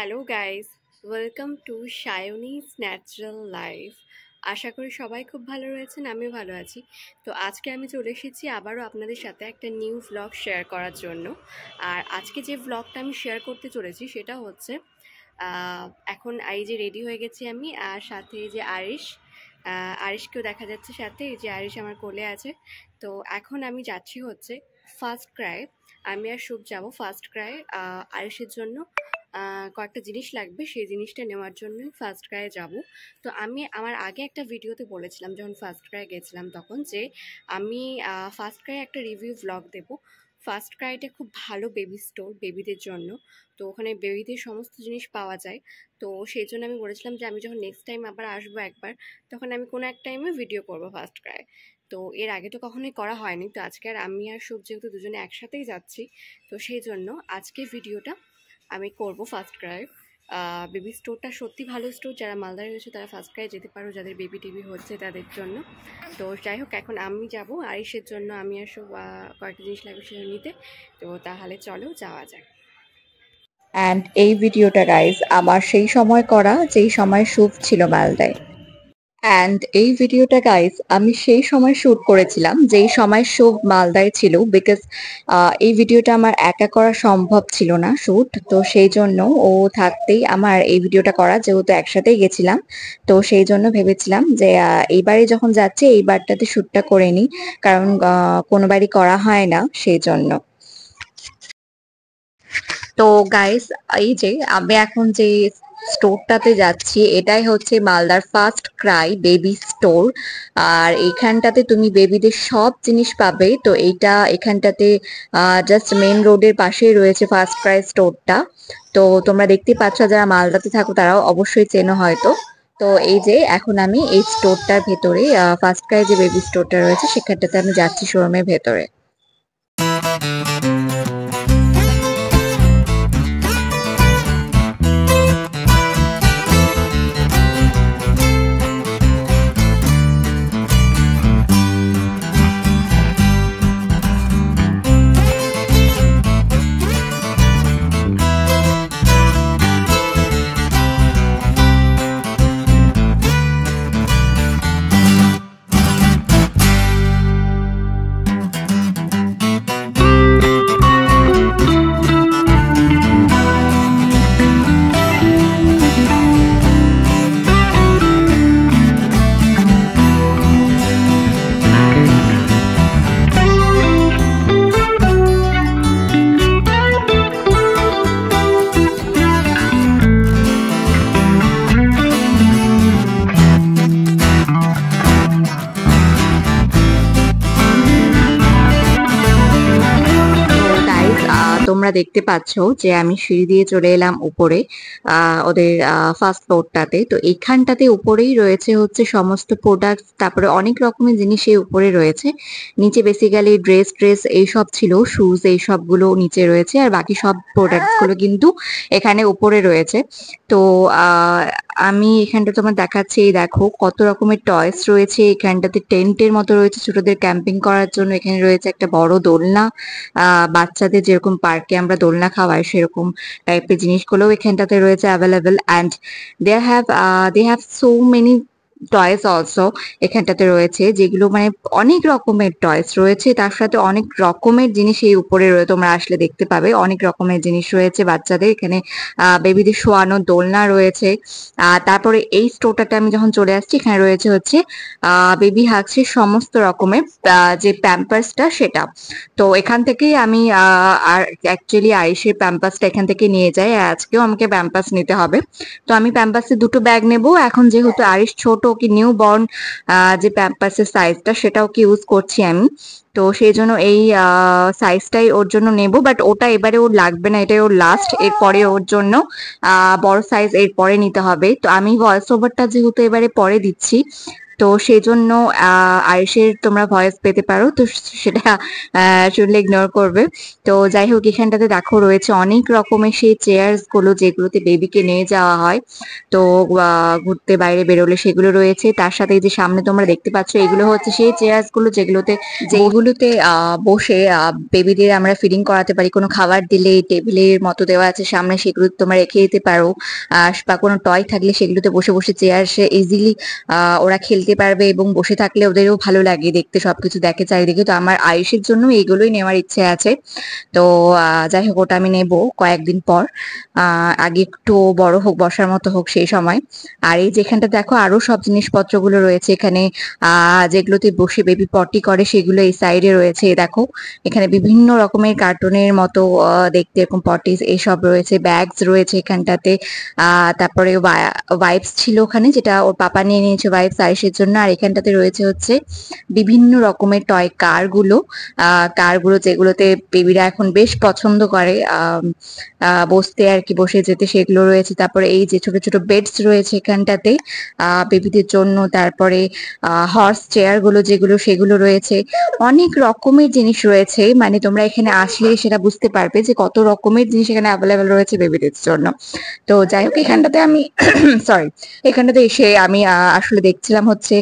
Hello guys, welcome to Sayani's natural life. আশা করি সবাই খুব ভালো রয়েছেন, আমিও ভালো আছি। তো আজকে আমি চলে এসেছি আবারও আপনাদের সাথে একটা নিউ ভ্লগ শেয়ার করার জন্য। আর আজকে যে ভ্লগটা আমি শেয়ার করতে চলেছি সেটা হচ্ছে এখন এই যে রেডি হয়ে গেছি আমি, আর সাথে এই যে আরিশকেও দেখা যাচ্ছে সাথে, এই যে আরিশ আমার কোলে আছে। তো এখন আমি যাচ্ছি হচ্ছে ফার্স্ট ক্রাই। আমি আর শুভ যাবো ফার্স্ট ক্রাই আরিশের জন্য। কয়েকটা জিনিস লাগবে, সেই জিনিসটা নেওয়ার জন্যই ফার্স্ট ক্রাইয়ে যাব। তো আমি আমার আগে একটা ভিডিওতে বলেছিলাম যখন ফার্স্ট ক্রাই গেছিলাম তখন, যে আমি ফার্স্ট ক্রাই একটা রিভিউ ভ্লগ দেবো। ফার্স্ট ক্রাইটা খুব ভালো বেবি স্টোর বেবিদের জন্য। তো ওখানে বেবিদের সমস্ত জিনিস পাওয়া যায়। তো সেই জন্য আমি বলেছিলাম যে আমি যখন নেক্সট টাইম আবার আসবো একবার, তখন আমি কোনো এক টাইমে ভিডিও করবো ফার্স্ট ক্রাই। তো এর আগে তো কখনোই করা হয়নি। তো আজকে আর আমি আর শুভ যেহেতু দুজনে একসাথেই যাচ্ছি, তো সেই জন্য আজকে ভিডিওটা আমি করব ফার্স্ট ক্রাই। বেবি স্টোরটা সত্যি ভালো স্টোর, যারা মালদায় রয়েছে তারা ফার্স্ট ক্রাই যেতে পারো, যাদের বেবি টেবি হচ্ছে তাদের জন্য। তো যাই হোক, এখন আমি যাব আরিশের জন্য, আমি আর সব কয়েকটা জিনিস লাগবে সেটা নিতে। তো তাহলে চলো যাওয়া যাক। অ্যান্ড এই ভিডিওটা গাইজ আমার সেই সময় করা যেই সময় শুভ ছিল মালদায়। অ্যান্ড এই ভিডিওটা গাইজ আমি সেই সময় শ্যুট করেছিলাম যেই সময় শুভ মালদায় ছিল, বিকজ এই ভিডিওটা আমার একা করা সম্ভব ছিল না শ্যুট। তো সেই জন্য ও থাকতেই আমার এই ভিডিওটা করা, যেহেতু একসাথেই গেছিলাম। তো সেই জন্য ভেবেছিলাম যে এইবারে যখন যাচ্ছি এইবারটাতে শ্যুটটা করে নিই, কারণ কোনোবারই করা হয় না, সেই জন্য। তো গাইস, এই যে আমি এখন যে স্টোরটাতে যাচ্ছি এটাই হচ্ছে মালদার ফার্স্ট ক্রাই বেবি স্টোর। আর এখানটাতে তুমি বেবিদের সব জিনিস পাবে। তো এখানটাতে জাস্ট মেন রোডের পাশেই রয়েছে ফার্স্ট ক্রাই স্টোরটা। তো তোমরা দেখতে পাচ্ছ, যারা মালদাতে থাকো তারাও অবশ্যই চেনো হয়তো। তো এই যে এখন আমি এই স্টোরটার ভেতরে, ফার্স্ট ক্রাই যে বেবি স্টোরটা রয়েছে সেখানটাতে আমি যাচ্ছি, শোরুমের ভেতরে। তোমরা দেখতে পাচ্ছ যে আমি সিঁড়ি দিয়ে চলে এলাম উপরে, ওদের ফার্স্ট ফ্লোরটাতে। তো এইখানটাতে উপরেই রয়েছে হচ্ছে সমস্ত প্রোডাক্ট, তারপরে অনেক রকমের জিনিস এই উপরে রয়েছে। নিচে বেসিক্যালি ড্রেস এইসব ছিল, শুজ এইসবগুলো নিচে রয়েছে, আর বাকি সব প্রোডাক্টস গুলো কিন্তু এখানে উপরে রয়েছে। তো আমি এখানটা তোমার দেখাচ্ছি, দেখো কত রকমের টয়স রয়েছে। এখানটাতে টেন্টের মতো রয়েছে ছোটদের ক্যাম্পিং করার জন্য। এখানে রয়েছে একটা বড় দোলনা, বাচ্চাদের যেরকম পার্কে আমরা দোলনা খাওয়াই সেরকম টাইপের জিনিসগুলোও এখানটাতে রয়েছে available. And they have so many toys also এখানটাতে রয়েছে, যেগুলো মানে অনেক রকমের টয়েস রয়েছে, তার সাথে অনেক রকমের জিনিস এই উপরে রয়েছে। তোমরা আসলে দেখতে পাবে অনেক রকমের জিনিস রয়েছে বাচ্চাদের। এখানে বেবিদের শোয়ানো দোলনা রয়েছে। তারপরে এই স্টোরটাতে আমি যখন চলে আসছি, এখানে রয়েছে হচ্ছে বেবি হাগসের সমস্ত রকমের যে প্যাম্পার্সটা সেটা। তো এখান থেকেই আমি আর অ্যাকচুয়ালি আরিশের প্যাম্পাসটা এখান থেকে নিয়ে যাই। আজকেও আমাকে প্যাম্পাস নিতে হবে। তো আমি প্যাম্পাসে দুটো ব্যাগ নেব। এখন যেহেতু আরিশ ছোট, কি নিউ বর্ন যে প্যাম্পাসের সাইজটা সেটাও কি ইউজ করছি আমি, তো সেই জন্য এই সাইজটাই ওর জন্য নেব। বাট ওটা এবারে ওর লাগবে না, এটাই ওর লাস্ট। এরপরে ওর জন্য বড় সাইজ এরপরে নিতে হবে। তো আমি ভয়েস ওভারটা যেহেতু এবারে পরে দিচ্ছি, তো সেজন্য আয়েশের তোমরা ভয়েস পেতে পারো, তো সেটা শুনলে ইগনোর করবে। তো যাই হোক, এখানটাতে দেখো রয়েছে অনেক রকমের সেই চেয়ার্স গুলো যেগুলোতে বেবিকে নিয়ে যাওয়া হয়। তো ঘুরতে বাইরে বেরোলে সেগুলো রয়েছে। তার সাথে এই যে সামনে তোমরা দেখতে পাচ্ছ, এগুলো হচ্ছে সেই চেয়ার্স গুলো যেগুলোতে বসে বেবিদের আমরা ফিডিং করাতে পারি। কোনো খাবার দিলে টেবিলের মতো দেওয়া আছে সামনে, সেগুলো তোমরা রেখে দিতে পারো। বা কোনো টয় থাকলে সেগুলোতে বসে বসে চেয়ার ইজিলি ওরা খেলতে পারবে, এবং বসে থাকলে ওদেরও ভালো লাগে দেখতে, সবকিছু দেখে চারিদিকে। তো আমার আয়ুষের জন্য এইগুলোই নেওয়ার ইচ্ছে আছে। তো যাই হোক, ওটা আমি নেব কয়েকদিন পর। আগে একটু বড় হোক, বসার মতো হোক সেই সময়। আর এই যেখানটা দেখো আরো সব জিনিসপত্রগুলো রয়েছে এখানে, যেগুলোতে বসে বেবি পটি করে সেগুলো এই সাইডে রয়েছে। দেখো এখানে বিভিন্ন রকমের কার্টুনের মতো দেখতে এরকম পটিস এইসব রয়েছে, ব্যাগস রয়েছে এখানটাতে। তারপরে ওয়াইপস ছিল ওখানে, যেটা ওর পাপা নিয়ে নিয়েছে ওয়াইপস আয়েশের জন্য। আর এখানটাতে রয়েছে হচ্ছে বিভিন্ন রকমের টয় কারগুলো যেগুলোতে বেবিরা এখন বেশ পছন্দ করে বসতে আর কি, বসে যেতে, সেগুলো রয়েছে। তারপরে এই যে ছোট ছোট বেডস রয়েছে এখানটাতে বেবিদের জন্য। তারপরে হর্স চেয়ার গুলো সেগুলো রয়েছে। অনেক রকমের জিনিস রয়েছে, মানে তোমরা এখানে আসলে সেটা বুঝতে পারবে যে কত রকমের জিনিস এখানে অ্যাভেলেবেল রয়েছে বেবিদের জন্য। তো যাই হোক, এখানটাতে আমি সরি, এখানটাতে এসে আমি আসলে দেখছিলাম হচ্ছে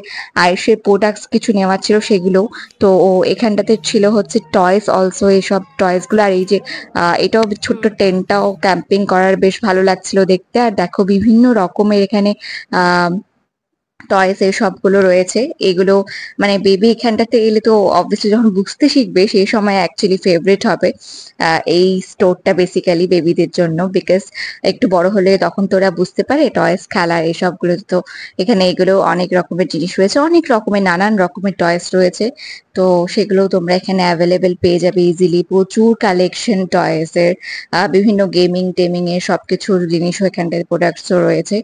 আয়েশের প্রোডাক্টস কিছু নেওয়ার ছিল সেগুলো। তো এখানটাতে ছিল হচ্ছে টয়েস অলসো, এইসব টয়েস গুলো। আর এই যে এটাও ছোট্ট টেন্টটাও ক্যাম্পিং করার বেশ ভালো লাগছিল দেখতে। আর দেখো বিভিন্ন রকমের এখানে টয়েস এই সবগুলো রয়েছে। এগুলো মানে বেবি এখানটাতে এলে তো অবভিয়াসলি যখন বুঝতে শিখবে সেই সময় অ্যাকচুয়ালি ফেভারিট হবে এই স্টোরটা বেসিক্যালি বেবিদের জন্য, বিকজ একটু বড় হলে তখন তোরা বুঝতে পারে টয়েস খেলার এই সবগুলো। তো এখানে এগুলো অনেক রকমের জিনিস রয়েছে, অনেক রকমের নানান রকমের টয়েস রয়েছে। তো সেগুলো তোমরা এখানে অ্যাভেলেবেল পেয়ে যাবে ইজিলি। প্রচুর কালেকশন টয়েস এর, বিভিন্ন গেমিং এর সবকিছুর জিনিসও এখানটাতে প্রোডাক্টসও রয়েছে।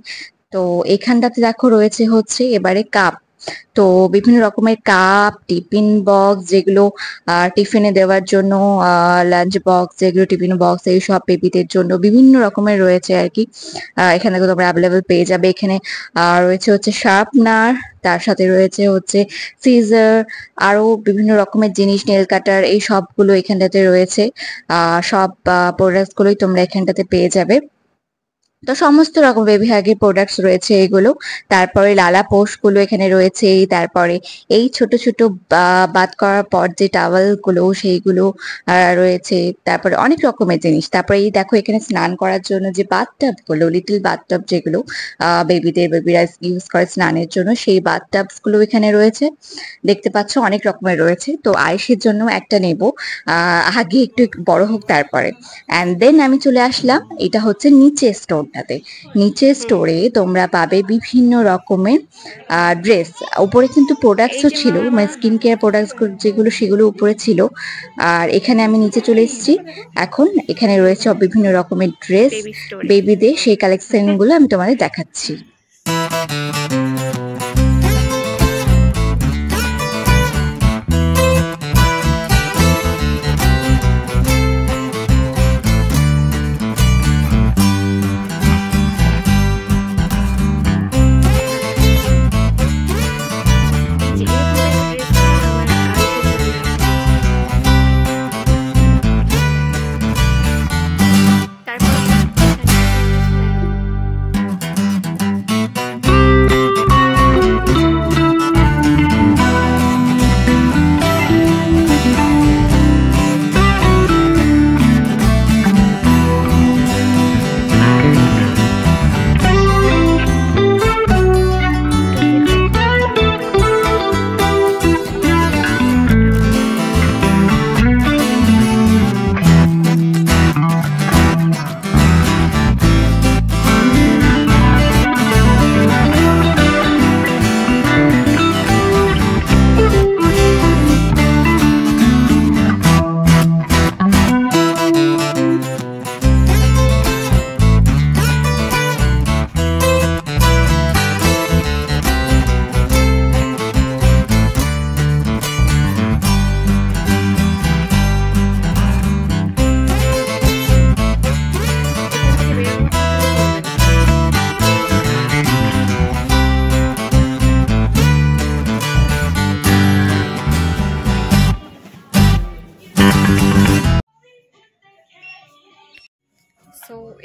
তো এখানটাতে দেখো রয়েছে হচ্ছে এবারে কাপ। তো বিভিন্ন রকমের কাপ, টিফিন বক্স, যেগুলো টিফিনে দেওয়ার জন্য, লাঞ্চ বক্স যেগুলো টিফিন বক্স, এই সব বেবিদের জন্য বিভিন্ন রকমের রয়েছে আর কি। এখানে তোমরা অ্যাভেলেবেল পেয়ে যাবে। এখানে রয়েছে হচ্ছে শার্পনার, তার সাথে রয়েছে হচ্ছে সিজার, আরো বিভিন্ন রকমের জিনিস, নেল কাটার, এই সবগুলো এখানটাতে রয়েছে। সব প্রোডাক্টস গুলোই তোমরা এখানটাতে পেয়ে যাবে। তো সমস্ত রকম বেবি হ্যাগের প্রোডাক্টস রয়েছে এগুলো। তারপরে লালা পোস্ট গুলো এখানে রয়েছে। তারপরে এই ছোট ছোট বাত করার পর যে টাওয়াল গুলো সেইগুলো রয়েছে। তারপরে অনেক রকমের জিনিস। তারপরে এই দেখো এখানে স্নান করার জন্য যে বাথটাব গুলো, লিটল বাথটাব যেগুলো বেবিরা ইউজ করে স্নানের জন্য, সেই বাথটাবস গুলো এখানে রয়েছে। দেখতে পাচ্ছ অনেক রকমের রয়েছে। তো আয়েশের জন্য একটা নেব, আগে একটু বড় হোক তারপরে। অ্যান্ড দেন আমি চলে আসলাম, এটা হচ্ছে নিচে স্টোরটাতে। নিচে স্টোরে তোমরা পাবে বিভিন্ন রকমের ড্রেস। উপরে কিন্তু প্রোডাক্টসও ছিল, মানে স্কিন কেয়ার প্রোডাক্টস যেগুলো সেগুলো উপরে ছিল। আর এখানে আমি নিচে চলে এসেছি এখন। এখানে রয়েছে বিভিন্ন রকমের ড্রেস বেবিদের, সেই কালেকশন গুলো আমি তোমাদের দেখাচ্ছি।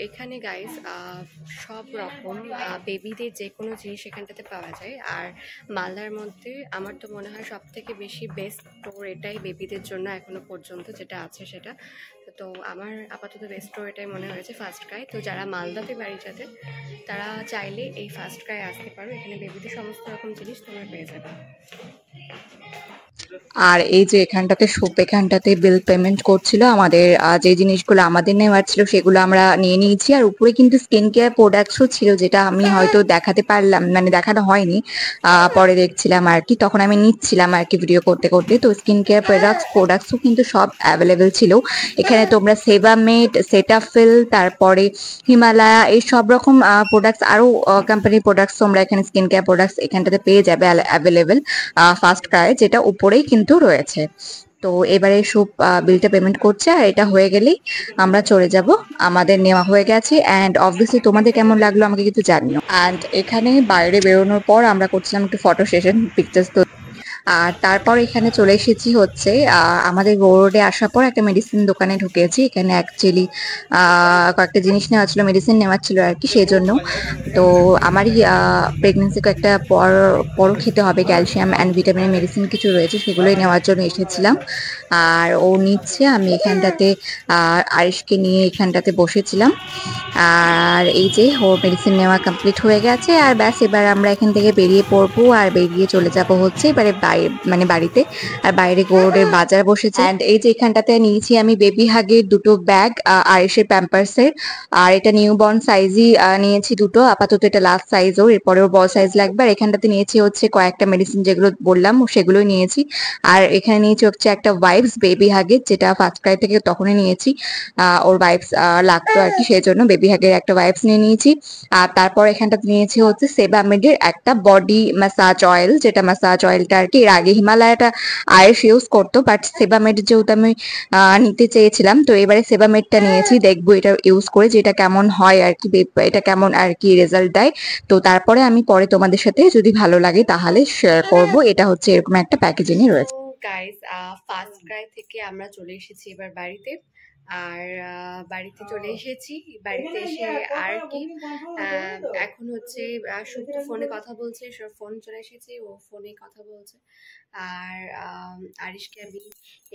এখানে গাইস সব রকম বেবিদের যে কোনো জিনিস এখানটাতে পাওয়া যায়। আর মালদার মধ্যে আমার তো মনে হয় সব থেকে বেশি বেস্ট স্টোর এটাই বেবিদের জন্য এখনো পর্যন্ত যেটা আছে সেটা। তো আমার আপাতত বেস্ট স্টোর এটাই মনে হয়েছে, ফার্স্ট ক্রাই। তো যারা মালদাতে বাড়ি যাদের তারা চাইলে এই ফার্স্ট ক্রাই আসতে পারো, এখানে বেবিদের সমস্ত রকম জিনিস তোমরা পেয়ে যাবে। আর এই যে এখানটাতে এখানটাতে বিল পেমেন্ট করছিল আমাদের, যে জিনিসগুলো আমাদের নেওয়ার ছিল সেগুলো আমরা নিয়ে নিয়েছি। আর উপরে কিন্তু স্কিন কেয়ার প্রোডাক্টসও ছিল, যেটা আমি হয়তো দেখাতে পারলাম, মানে দেখানো হয়নি, পরে দেখছিলাম আর কি, তখন আমি নিচ্ছিলাম আর কি ভিডিও করতে করতে। তো স্কিন কেয়ার প্রোডাক্টসও কিন্তু সব অ্যাভেলেবেল ছিল এখানে। তোমরা সেবামেড, সেটাফিল, তারপরে হিমালয়া, এই সব রকম প্রোডাক্টস, আরো কোম্পানির প্রোডাক্টস তোমরা এখানে স্কিন কেয়ার প্রোডাক্টস এখানটাতে পেয়ে যাবে অ্যাভেলেবেল ফার্স্ট ক্রাই, যেটা উপরেই কিন্তু রয়েছে। তো এবারে সব বিলটা পেমেন্ট করছে, আর এটা হয়ে গেলেই আমরা চলে যাব। আমাদের নেওয়া হয়ে গেছে। অ্যান্ড অবভিয়াসলি তোমাদের কেমন লাগলো আমাকে কিন্তু জানিও। অ্যান্ড এখানে বাইরে বেরোনোর পর আমরা করছিলাম একটু ফটো সেশন, পিকচার্স। আর তারপর এখানে চলে এসেছি হচ্ছে আমাদের রোডে আসার পর একটা মেডিসিন দোকানে ঢুকেছি। এখানে অ্যাকচুয়ালি কয়েকটা জিনিস নেওয়া ছিল, মেডিসিন নেওয়ার ছিল আর কি, সেই জন্য। তো আমারই প্রেগনেন্সিকে একটা পরও খেতে হবে, ক্যালসিয়াম অ্যান্ড ভিটামিনের মেডিসিন কিছু রয়েছে, সেগুলোই নেওয়ার জন্য এসেছিলাম। আর ও নিচ্ছে, আমি এখানটাতে আরিশকে নিয়ে এখানটাতে বসেছিলাম। আর এই যে ওর মেডিসিন নেওয়া কমপ্লিট হয়ে গেছে। আর ব্যাস, এবার আমরা এখান থেকে বেরিয়ে পড়বো আর বেরিয়ে চলে যাব হচ্ছে এবারে মানে বাড়িতে। আর বাইরে গৌড়ের বাজার বসেছে। অ্যান্ড এই যে এখানটাতে নিয়েছি আমি বেবি হাগের দুটো ব্যাগ, আরিশের প্যাম্পার্সের। আর এটা নিউ বর্ন সাইজই নিয়েছি দুটো, আপাতত এটা লাস্ট সাইজ ওর, এরপরেও বড় সাইজ লাগবে। আর এখানটাতে নিয়েছি হচ্ছে কয়েকটা মেডিসিন যেগুলো বললাম সেগুলোই নিয়েছি। আর এখানে নিয়েছি হচ্ছে একটা ওয়াইপস বেবি হাগের, যেটা ফার্স্ট ক্রাই থেকে তখনই নিয়েছি, ওর ওয়াইপস লাগতো আর কি, সেই জন্য বেবি হাগের একটা ওয়াইপস নিয়ে নিয়েছি। আর তারপর এখানটাতে নিয়েছি হচ্ছে সেবামেডের একটা বডি ম্যাসাজ অয়েল, যেটা ম্যাসাজ অয়েলটা আর কি এর আগে হিমালয়াটা আয়েশ ইউজ করতো, বাট সেবামেড যেহেতু আমি নিতে চেয়েছিলাম, তো এবারে সেবামেডটা নিয়েছি, দেখবো এটা ইউজ করে যে এটা কেমন হয় আর কি, এটা কেমন আর কি রেজাল্ট দেয়। তো তারপরে আমি পরে তোমাদের সাথে যদি ভালো লাগে তাহলে শেয়ার করব। এটা হচ্ছে এরকম একটা প্যাকেজিংয়ে রয়েছে। গাইস, ফার্স্ট ক্রাই থেকে আমরা চলে এসেছি এবার বাড়িতে। আর বাড়িতে চলে এসেছি, বাড়িতে এসে আর কি এখন হচ্ছে শুভ তো ফোনে কথা বলছে, সব ফোন চলে এসেছে, ও ফোনে কথা বলছে। আর আরিশকে আমি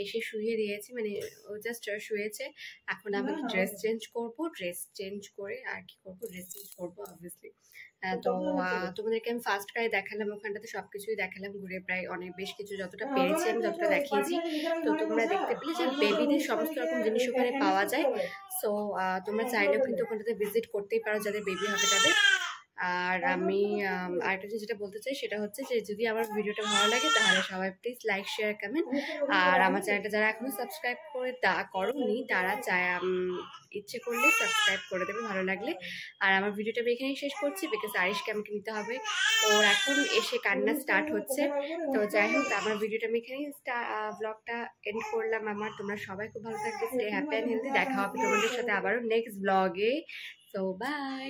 এসে শুইয়ে দিয়েছি, মানে ও জাস্ট শুয়েছে। এখন আমি ড্রেস চেঞ্জ করবো, ড্রেস চেঞ্জ করে আর কি করবো, ড্রেস চেঞ্জ করবো অবভিয়াসলি। তো তোমাদেরকে আমি ফার্স্ট ক্রাই দেখালাম, ওখানটাতে সবকিছুই দেখালাম ঘুরে, প্রায় অনেক বেশ কিছু যতটা পেরেছি আমি ততটা দেখিয়েছি। তো তোমরা দেখতে পেলে যে বেবিদের সমস্ত রকম জিনিস ওখানে পাওয়া যায়। সো তোমরা চাইলেও কিন্তু ওখানটাতে ভিজিট করতেই পারো যাদের বেবি হবে তাদের। আর আমি আরেকটা যেটা বলতে চাই সেটা হচ্ছে যে যদি আমার ভিডিওটা ভালো লাগে তাহলে সবাই প্লিজ লাইক, শেয়ার, কমেন্ট। আর আমার চ্যানেলটা যারা এখনো সাবস্ক্রাইব করোনি তারা ইচ্ছে করলে সাবস্ক্রাইব করে দেবে ভালো লাগলে। আর আমার ভিডিওটা আমি এখানেই শেষ করছি, বিকজ আরিশকে আমাকে নিতে হবে, ওর এখন এসে কান্না স্টার্ট হচ্ছে। তো যাই হোক, আমার ভিডিওটা আমি এখানেই ব্লগটা এন্ড করলাম। তোমরা সবাই খুব ভালো থাকবে, স্টে হ্যাপি অ্যান্ড হেলদি। দেখা হবে তোমাদের সাথে আবারও নেক্সট ব্লগে। So by.